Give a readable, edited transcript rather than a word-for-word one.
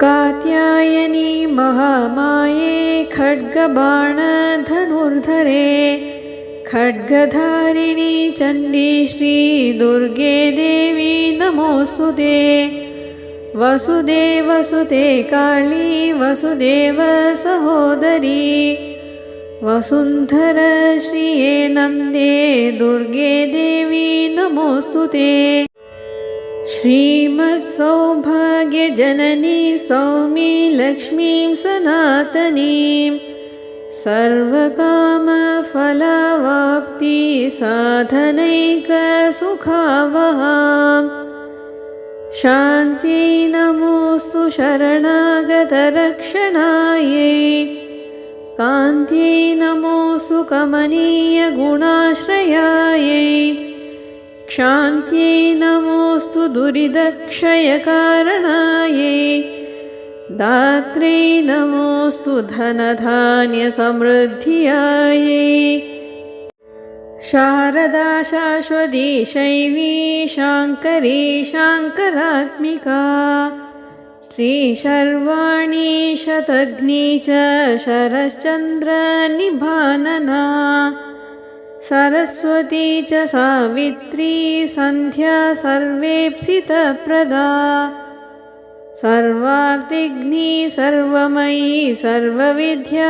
कात्यायनी महामाये खड्गबाणधनुर्धरे खड्गधारिणी चण्डी श्री दुर्गे देवी नमोऽस्तुते। वसुदेवसुते काली वसुदेव सहोदरी वसुन्धर श्रिये नन्दे दुर्गे देवी नमोऽस्तुते। श्रीमत्सौभाग्यजननी सौमी लक्ष्मीं सनातनीं सर्वकामफलवाप्ति साधनैकसुखावहां शान्त्यै नमोऽस्तु शरणागतरक्षणायै कान्त्यै नमोऽस्तु कमनीयगुणाश्रयायै क्षान्त्यै नमोऽस्तु दुरितक्षयकारणायै दात्रै नमोऽस्तु धनधान्यसमृद्ध्यायै। शारदा शाश्वती शैवी शाङ्करी शाङ्करात्मिका श्रीशर्वाणी शतघ्नी च शरश्चन्द्रनिभानना सरस्वती च सावित्री सन्ध्या सर्वेप्सितप्रदा सर्वार्तिघ्नी सर्वमयी सर्वविद्याप्रदायिनी